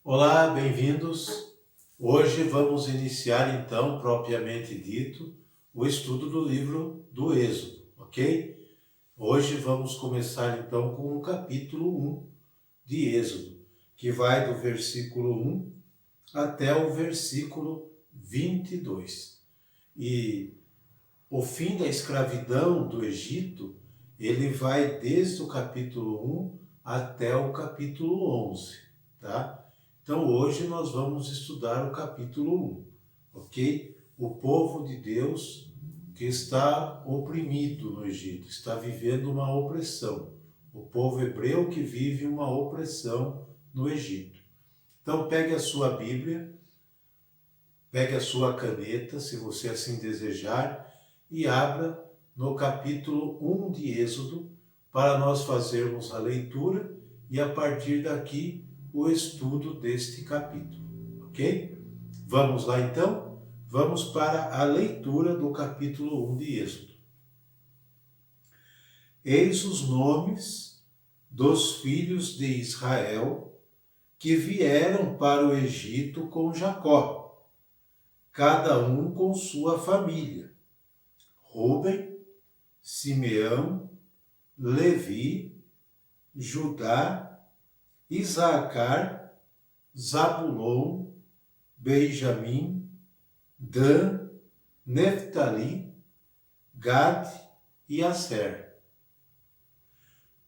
Olá, bem-vindos. Hoje vamos iniciar então, propriamente dito, o estudo do livro do Êxodo, ok? Hoje vamos começar então com o capítulo 1 de Êxodo, que vai do versículo 1 até o versículo 22. E o fim da escravidão do Egito, ele vai desde o capítulo 1 até o capítulo 11, tá? Então hoje nós vamos estudar o capítulo 1, ok? O povo de Deus que está oprimido no Egito, está vivendo uma opressão. O povo hebreu que vive uma opressão no Egito. Então pegue a sua Bíblia, pegue a sua caneta, se você assim desejar, e abra no capítulo 1 de Êxodo, para nós fazermos a leitura e a partir daqui o estudo deste capítulo, ok? Vamos lá então? Vamos para a leitura do capítulo 1 de Êxodo. Eis os nomes dos filhos de Israel que vieram para o Egito com Jacó, cada um com sua família: Rúben, Simeão, Levi, Judá, Isacar, Zabulon, Benjamim, Dan, Neftali, Gad e Aser.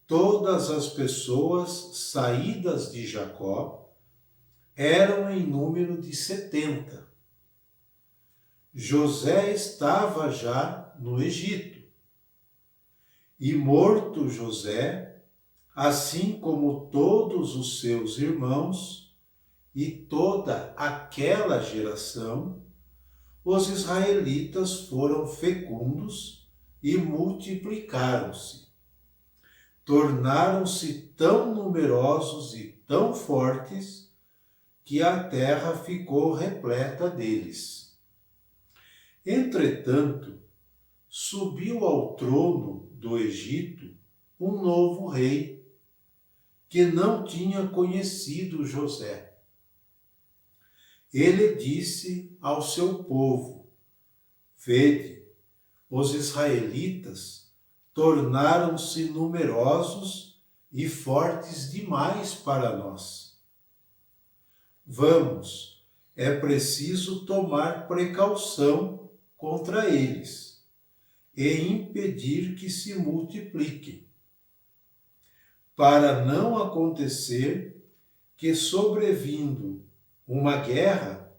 Todas as pessoas saídas de Jacó eram em número de 70. José estava já no Egito. E morto José, assim como todos os seus irmãos e toda aquela geração, os israelitas foram fecundos e multiplicaram-se. Tornaram-se tão numerosos e tão fortes que a terra ficou repleta deles. Entretanto, subiu ao trono do Egito um novo rei, que não tinha conhecido José. Ele disse ao seu povo: Vede, os israelitas tornaram-se numerosos e fortes demais para nós. Vamos, é preciso tomar precaução contra eles e impedir que se multipliquem, para não acontecer que, sobrevindo uma guerra,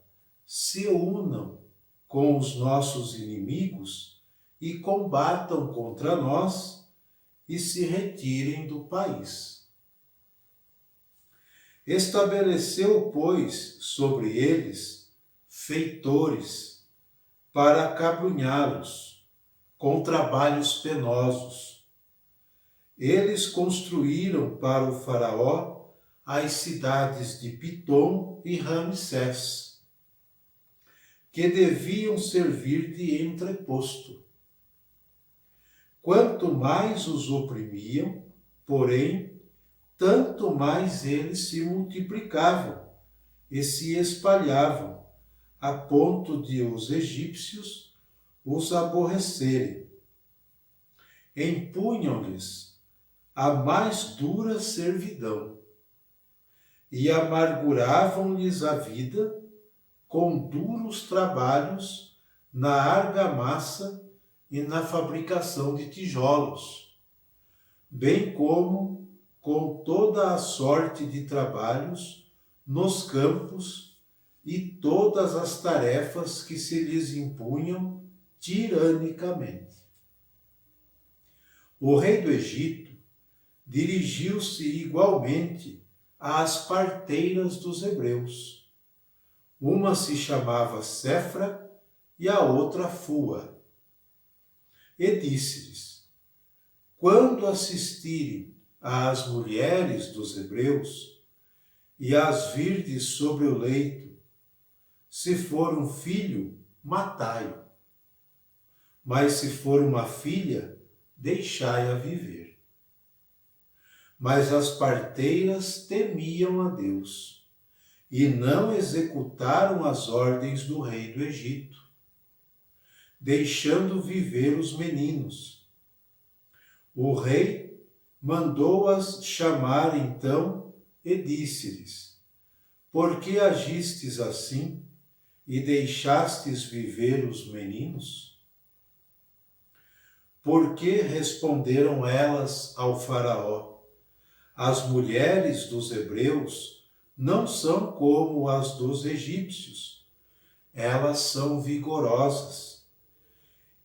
se unam com os nossos inimigos e combatam contra nós e se retirem do país. Estabeleceu, pois, sobre eles feitores para acabrunhá-los com trabalhos penosos. Eles construíram para o faraó as cidades de Pitom e Ramsés, que deviam servir de entreposto. Quanto mais os oprimiam, porém, tanto mais eles se multiplicavam e se espalhavam, a ponto de os egípcios os aborrecerem. Impunham-lhes a mais dura servidão e amarguravam-lhes a vida com duros trabalhos na argamassa e na fabricação de tijolos, bem como com toda a sorte de trabalhos nos campos e todas as tarefas que se lhes impunham tiranicamente. O rei do Egito dirigiu-se igualmente às parteiras dos hebreus. Uma se chamava Sefra e a outra Fua. E disse-lhes: quando assistirem às mulheres dos hebreus e as virdes sobre o leito, se for um filho, matai-o, mas se for uma filha, deixai-a viver. Mas as parteiras temiam a Deus e não executaram as ordens do rei do Egito, deixando viver os meninos. O rei mandou-as chamar então e disse-lhes: por que agistes assim e deixastes viver os meninos? Por que responderam elas ao faraó: as mulheres dos hebreus não são como as dos egípcios, elas são vigorosas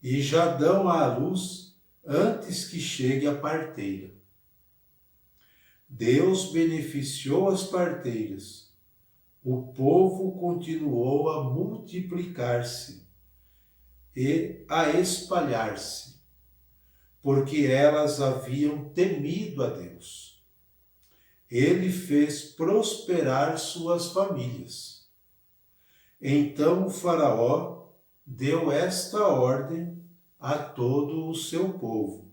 e já dão à luz antes que chegue a parteira. Deus beneficiou as parteiras. O povo continuou a multiplicar-se e a espalhar-se, porque elas haviam temido a Deus. Ele fez prosperar suas famílias. Então o faraó deu esta ordem a todo o seu povo: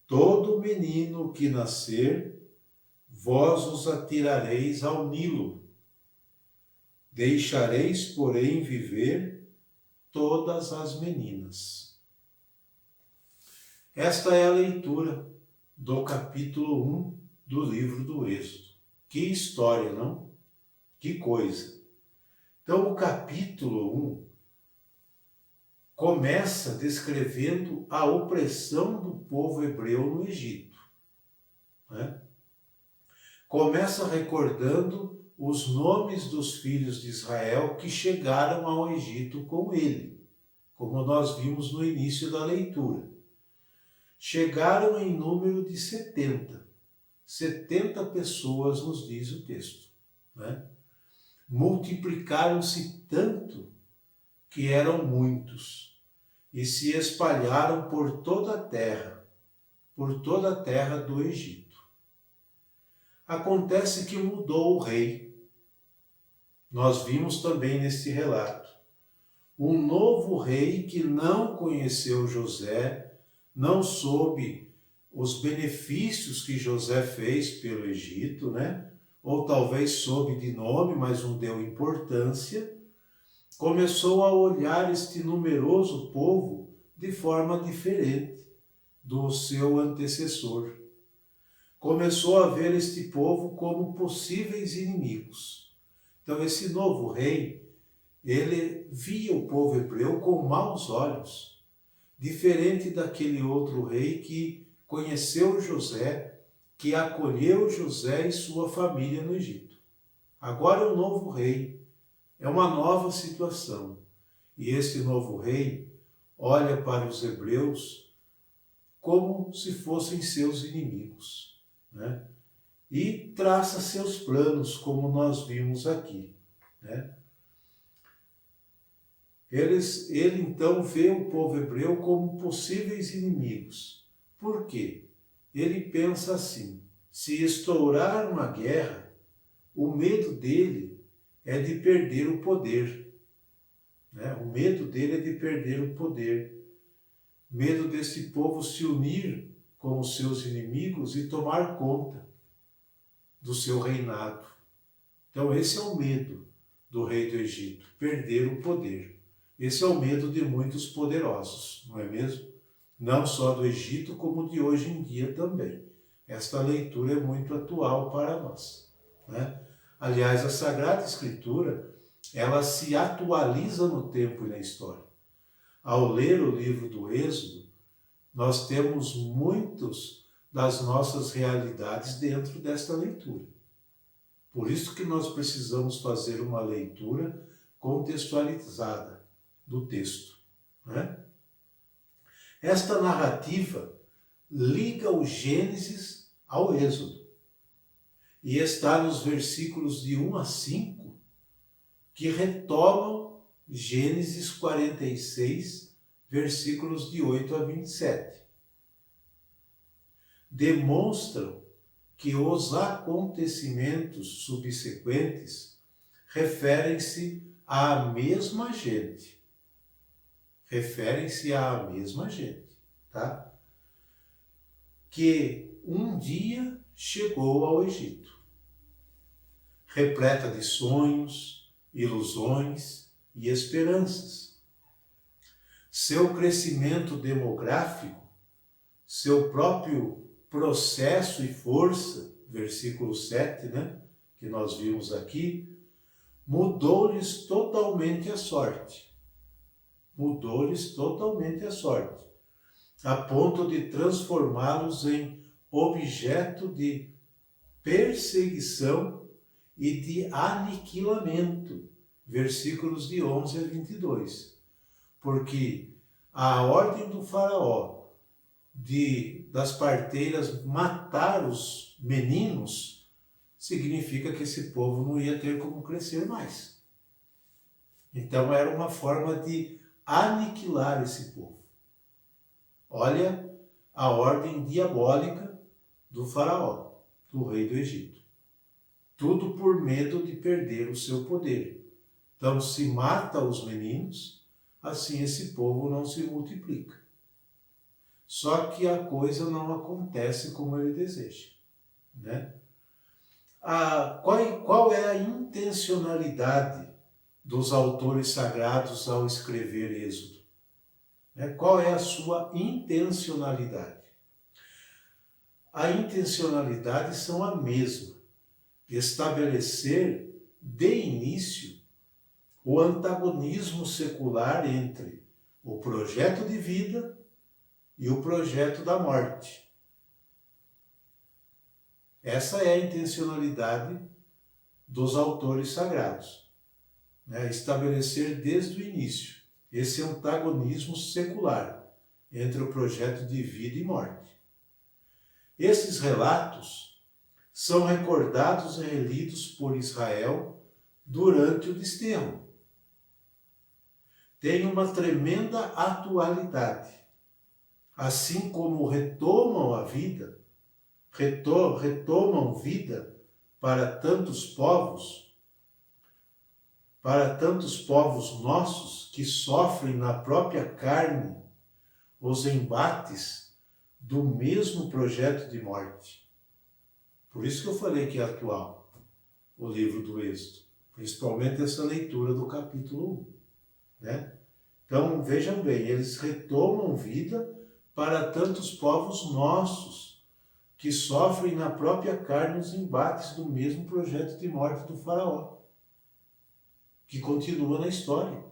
todo menino que nascer, vós os atirareis ao Nilo. Deixareis, porém, viver todas as meninas. Esta é a leitura do capítulo 1 do livro do Êxodo. Que história, não? Que coisa! Então, o capítulo 1 começa descrevendo a opressão do povo hebreu no Egito, né? Começa recordando os nomes dos filhos de Israel que chegaram ao Egito com ele, como nós vimos no início da leitura. Chegaram em número de 70. 70 pessoas, nos diz o texto, né? Multiplicaram-se tanto que eram muitos e se espalharam por toda a terra do Egito. Acontece que mudou o rei. Nós vimos também neste relato um novo rei que não conheceu José, não soube os benefícios que José fez pelo Egito, né? Ou talvez soube de nome, mas não deu importância. Começou a olhar este numeroso povo de forma diferente do seu antecessor. Começou a ver este povo como possíveis inimigos. Então, esse novo rei, ele via o povo hebreu com maus olhos, diferente daquele outro rei que conheceu José, que acolheu José e sua família no Egito. Agora o novo rei, é uma nova situação. E esse novo rei olha para os hebreus como se fossem seus inimigos, né? E traça seus planos, como nós vimos aqui, né? Ele então vê o povo hebreu como possíveis inimigos. Por quê? Ele pensa assim: se estourar uma guerra, o medo dele é de perder o poder, né? O medo dele é de perder o poder. Medo desse povo se unir com os seus inimigos e tomar conta do seu reinado. Então esse é o medo do rei do Egito, perder o poder. Esse é o medo de muitos poderosos, não é mesmo? Não só do Egito, como de hoje em dia também. Esta leitura é muito atual para nós, né? Aliás, a Sagrada Escritura, ela se atualiza no tempo e na história. Ao ler o livro do Êxodo, nós temos muitas das nossas realidades dentro desta leitura. Por isso que nós precisamos fazer uma leitura contextualizada do texto, né? Esta narrativa liga o Gênesis ao Êxodo e está nos versículos de 1 a 5 que retomam Gênesis 46, versículos de 8 a 27. Demonstram que os acontecimentos subsequentes referem-se à mesma gente. Referem-se à mesma gente, tá? Que um dia chegou ao Egito. repleta de sonhos, ilusões e esperanças. Seu crescimento demográfico, seu próprio processo e força, versículo 7, né, que nós vimos aqui, mudou-lhes totalmente a sorte. Mudou-lhes totalmente a sorte, a ponto de transformá-los em objeto de perseguição e de aniquilamento. Versículos de 11 a 22. Porque a ordem do faraó das parteiras matar os meninos significa que esse povo não ia ter como crescer mais. Então era uma forma de aniquilar esse povo. Olha a ordem diabólica do faraó, do rei do Egito. Tudo por medo de perder o seu poder. Então se mata os meninos, assim esse povo não se multiplica. Só que a coisa não acontece como ele deseja, né? Qual é a intencionalidade dos autores sagrados ao escrever Êxodo? Qual é a sua intencionalidade? A intencionalidade são a mesma. Estabelecer de início o antagonismo secular entre o projeto de vida e o projeto da morte. Essa é a intencionalidade dos autores sagrados, né? Estabelecer desde o início esse antagonismo secular entre o projeto de vida e morte. Esses relatos são recordados e relidos por Israel durante o desterro. Tem uma tremenda atualidade. Assim como retomam a vida, retomam vida para tantos povos nossos que sofrem na própria carne os embates do mesmo projeto de morte. Por isso que eu falei que é atual o livro do Êxodo, principalmente essa leitura do capítulo 1, né? Então, vejam bem, eles retomam vida para tantos povos nossos que sofrem na própria carne os embates do mesmo projeto de morte do faraó, que continua na história,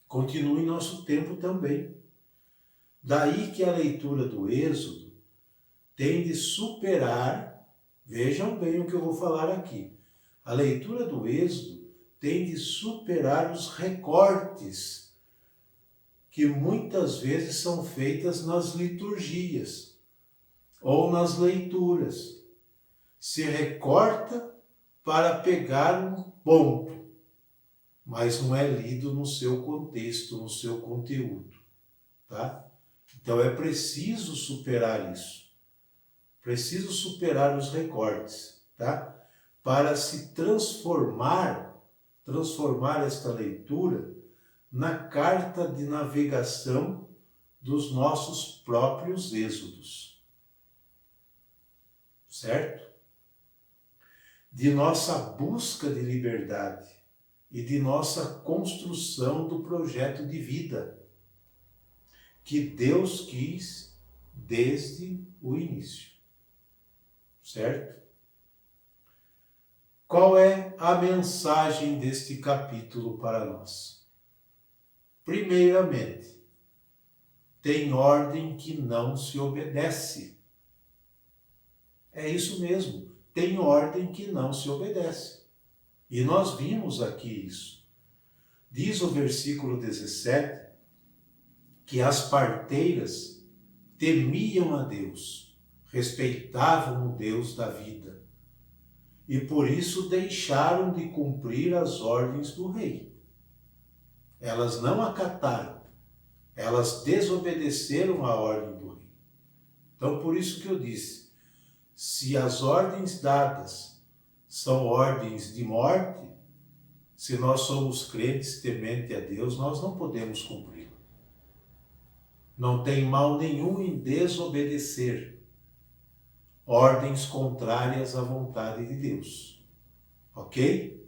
continua em nosso tempo também. Daí que a leitura do Êxodo tem de superar, vejam bem o que eu vou falar aqui, a leitura do Êxodo tem de superar os recortes que muitas vezes são feitas nas liturgias ou nas leituras. Se recorta para pegar um ponto, mas não é lido no seu contexto, no seu conteúdo, tá? Então é preciso superar isso. Preciso superar os recortes, tá? Para se transformar esta leitura na carta de navegação dos nossos próprios êxodos. Certo? De nossa busca de liberdade e de nossa construção do projeto de vida que Deus quis desde o início. Certo? Qual é a mensagem deste capítulo para nós? Primeiramente, tem ordem que não se obedece. É isso mesmo, tem ordem que não se obedece. E nós vimos aqui isso. Diz o versículo 17 que as parteiras temiam a Deus, respeitavam o Deus da vida, e por isso deixaram de cumprir as ordens do rei. Elas não acataram, elas desobedeceram a ordem do rei. Então, por isso que eu disse, se as ordens dadas são ordens de morte, se nós somos crentes temente a Deus, nós não podemos cumprir. Não tem mal nenhum em desobedecer ordens contrárias à vontade de Deus. Ok?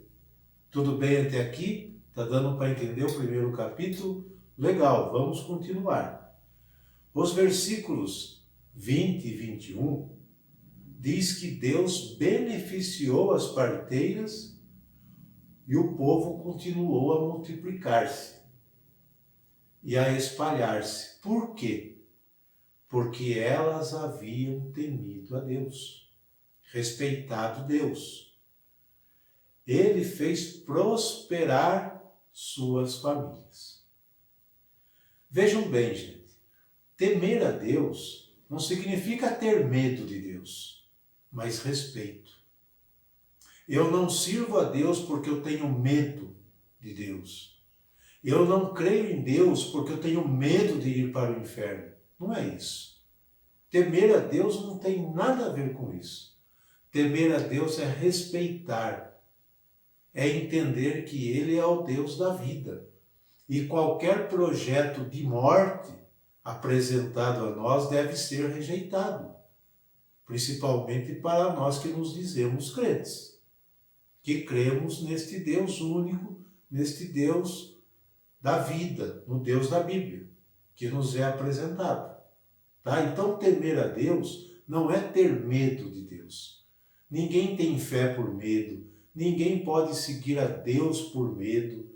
Tudo bem até aqui? Tá dando para entender o primeiro capítulo? Legal, vamos continuar. Os versículos 20 e 21 diz que Deus beneficiou as parteiras e o povo continuou a multiplicar-se e a espalhar-se. Por quê? Porque elas haviam temido a Deus, respeitado Deus. Ele fez prosperar suas famílias. Vejam bem, gente, temer a Deus não significa ter medo de Deus, mas respeito. Eu não sirvo a Deus porque eu tenho medo de Deus. Eu não creio em Deus porque eu tenho medo de ir para o inferno. Não é isso. Temer a Deus não tem nada a ver com isso. Temer a Deus é respeitar, é entender que Ele é o Deus da vida. E qualquer projeto de morte apresentado a nós deve ser rejeitado, principalmente para nós que nos dizemos crentes, que cremos neste Deus único, neste Deus da vida, no Deus da Bíblia, que nos é apresentado. Tá? Então, temer a Deus não é ter medo de Deus. Ninguém tem fé por medo, ninguém pode seguir a Deus por medo,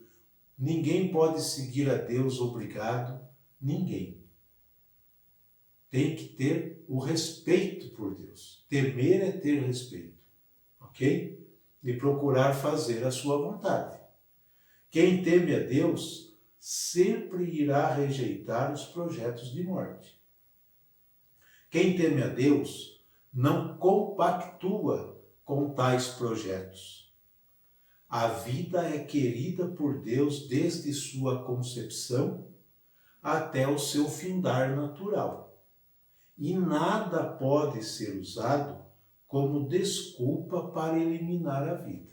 ninguém pode seguir a Deus obrigado, ninguém. Tem que ter o respeito por Deus. Temer é ter respeito, ok? E procurar fazer a sua vontade. Quem teme a Deus sempre irá rejeitar os projetos de morte. Quem teme a Deus não compactua com tais projetos. A vida é querida por Deus desde sua concepção até o seu findar natural. E nada pode ser usado como desculpa para eliminar a vida.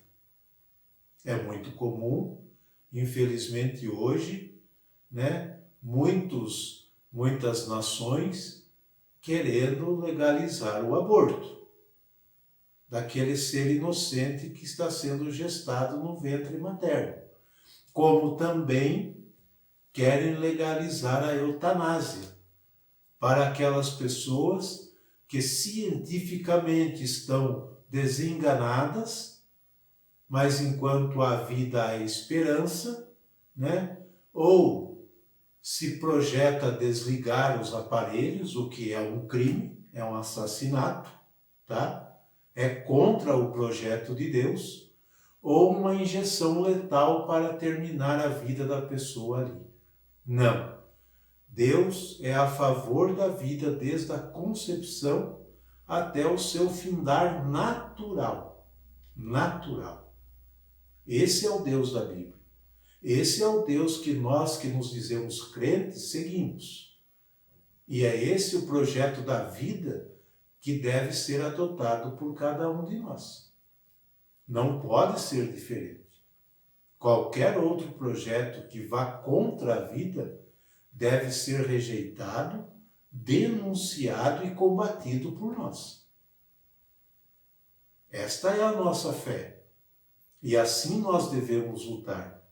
É muito comum, infelizmente hoje, muitas nações querendo legalizar o aborto daquele ser inocente que está sendo gestado no ventre materno. Como também querem legalizar a eutanásia para aquelas pessoas que cientificamente estão desenganadas, mas enquanto há vida há esperança, ou se projeta desligar os aparelhos, o que é um crime, é um assassinato, tá? É contra o projeto de Deus, ou uma injeção letal para terminar a vida da pessoa ali. Não. Deus é a favor da vida desde a concepção até o seu findar natural. Natural. Esse é o Deus da Bíblia. Esse é o Deus que nós que nos dizemos crentes seguimos. E é esse o projeto da vida que deve ser adotado por cada um de nós. Não pode ser diferente. Qualquer outro projeto que vá contra a vida deve ser rejeitado, denunciado e combatido por nós. Esta é a nossa fé. E assim nós devemos lutar.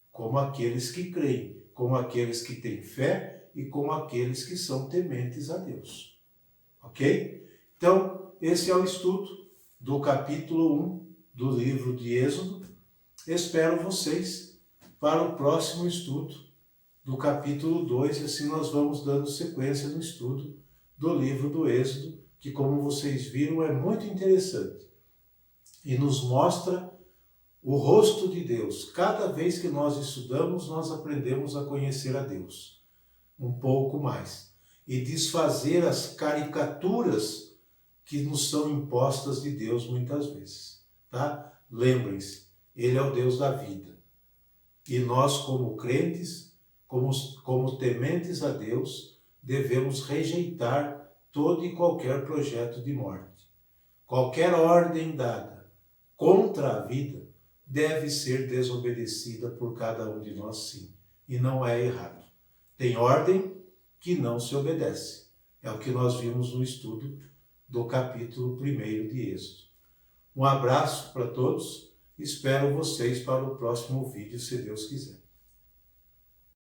Como aqueles que creem, como aqueles que têm fé e como aqueles que são tementes a Deus. Ok? Então, esse é o estudo do capítulo 1 do livro de Êxodo. Espero vocês para o próximo estudo do capítulo 2, e assim nós vamos dando sequência no estudo do livro do Êxodo, que, como vocês viram, é muito interessante e nos mostra o rosto de Deus. Cada vez que nós estudamos, nós aprendemos a conhecer a Deus um pouco mais e desfazer as caricaturas que nos são impostas de Deus muitas vezes, tá? Lembrem-se, Ele é o Deus da vida. E nós, como crentes, como tementes a Deus, devemos rejeitar todo e qualquer projeto de morte. Qualquer ordem dada contra a vida deve ser desobedecida por cada um de nós, sim. E não é errado. Tem ordem que não se obedece. É o que nós vimos no estudo do capítulo 1 de Êxodo. Um abraço para todos Espero vocês para o próximo vídeo, se Deus quiser.